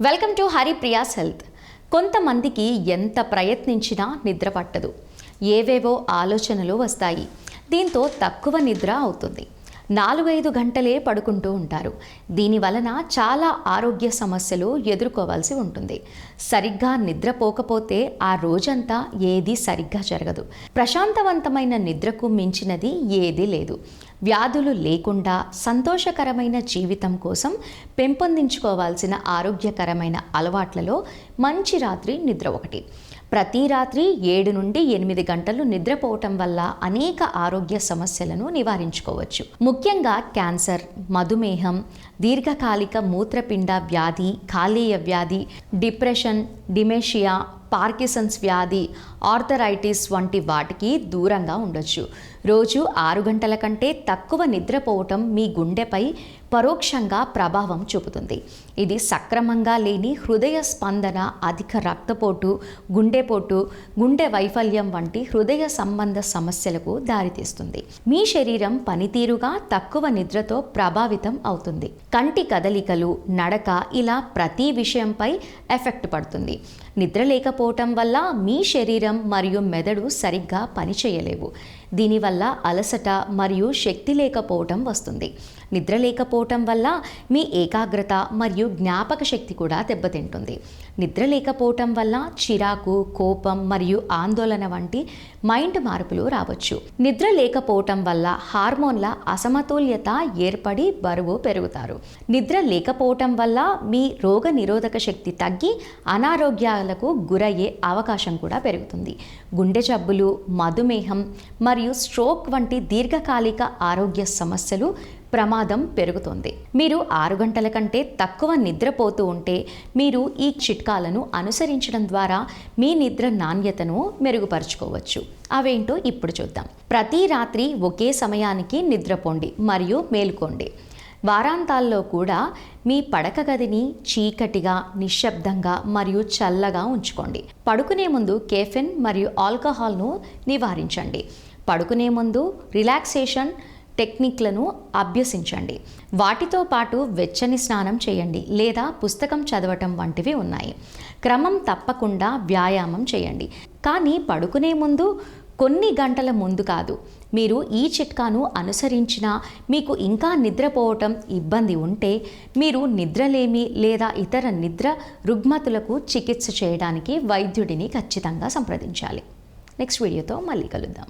Welcome to Haripriya's health. కొంతమందికి ఎంత ప్రయత్నించినా నిద్ర పట్టదు. ఏవేవో ఆలోచనలు వస్తాయి. దీంతో తక్కువ నిద్ర అవుతుంది. 4-5 గంటలే పడుకుంటూ ఉంటారు. దీని వలన చాలా ఆరోగ్య సమస్యలు ఎదుర్కోవాల్సి ఉంటుంది. సరిగ్గా నిద్రపోకపోతే ఆ రోజంతా ఏదీ సరిగ్గా జరగదు. ప్రశాంతవంతమైన నిద్రకు మించినది ఏదీ లేదు. వ్యాధులు లేకుండా సంతోషకరమైన జీవితం కోసం పెంపొందించుకోవాల్సిన ఆరోగ్యకరమైన అలవాట్లలో మంచి రాత్రి నిద్ర ఒకటి. ప్రతి రాత్రి 7 నుండి 8 గంటలు నిద్రపోవటం వల్ల అనేక ఆరోగ్య సమస్యలను నివారించుకోవచ్చు. ముఖ్యంగా క్యాన్సర్, మధుమేహం, దీర్ఘకాలిక మూత్రపిండ వ్యాధి, కాలేయ వ్యాధి, డిప్రెషన్, డిమెన్షియా, పార్కిన్సన్స్ వ్యాధి, ఆర్థరైటిస్ వంటి వాటికి దూరంగా ఉండొచ్చు. రోజు 6 గంటల కంటే తక్కువ నిద్రపోవటం మీ గుండెపై పరోక్షంగా ప్రభావం చూపుతుంది. ఇది సక్రమంగా లేని హృదయ స్పందన, అధిక రక్తపోటు, గుండెపోటు, గుండె వైఫల్యం వంటి హృదయ సంబంధ సమస్యలకు దారితీస్తుంది. మీ శరీరం పనితీరుగా తక్కువ నిద్రతో ప్రభావితం అవుతుంది. కంటి కదలికలు, నడక ఇలా ప్రతి విషయంపై ఎఫెక్ట్ పడుతుంది. నిద్ర లేకపోవటం వల్ల మీ శరీరం మరియు మెదడు సరిగ్గా పనిచేయలేవు. దీనివల్ల అలసట మరియు శక్తి లేకపోవటం వస్తుంది. నిద్ర లేకపోవటం వల్ల మీ ఏకాగ్రత మరియు జ్ఞాపక శక్తి కూడా దెబ్బతింటుంది. నిద్ర లేకపోవటం వల్ల చిరాకు, కోపం మరియు ఆందోళన వంటి మైండ్ మార్పులు రావచ్చు. నిద్ర లేకపోవటం వల్ల హార్మోన్ల అసమతుల్యత ఏర్పడి బరువు పెరుగుతారు. నిద్ర లేకపోవటం వల్ల మీ రోగ నిరోధక శక్తి తగ్గి అనారోగ్యాలకు గురయ్యే అవకాశం కూడా పెరుగుతుంది. గుండె జబ్బులు, మధుమేహం మరియు స్ట్రోక్ వంటి దీర్ఘకాలిక ఆరోగ్య సమస్యలు ప్రమాదం పెరుగుతుంది. మీరు 6 గంటల కంటే తక్కువ నిద్రపోతూ ఉంటే మీరు ఈ చిట్కాలను అనుసరించడం ద్వారా మీ నిద్ర నాణ్యతను మెరుగుపరుచుకోవచ్చు. అవేంటో ఇప్పుడు చూద్దాం. ప్రతి రాత్రి ఒకే సమయానికి నిద్రపోండి మరియు మేలుకోండి. వారాంతాల్లో కూడా మీ పడక గదిని చీకటిగా, నిశ్శబ్దంగా మరియు చల్లగా ఉంచుకోండి. పడుకునే ముందు కెఫెన్ మరియు ఆల్కహాల్ను నివారించండి. పడుకునే ముందు రిలాక్సేషన్ టెక్నిక్లను అభ్యసించండి. వాటితో పాటు వెచ్చని స్నానం చేయండి లేదా పుస్తకం చదవటం వంటివి ఉన్నాయి. క్రమం తప్పకుండా వ్యాయామం చేయండి, కానీ పడుకునే ముందు కొన్ని గంటల ముందు కాదు. మీరు ఈ చిట్కాను అనుసరించినా మీకు ఇంకా నిద్రపోవటం ఇబ్బంది ఉంటే మీరు నిద్రలేమి లేదా ఇతర నిద్ర రుగ్మతులకు చికిత్స చేయడానికి వైద్యుడిని ఖచ్చితంగా సంప్రదించాలి. నెక్స్ట్ వీడియోతో మళ్ళీ కలుద్దాం.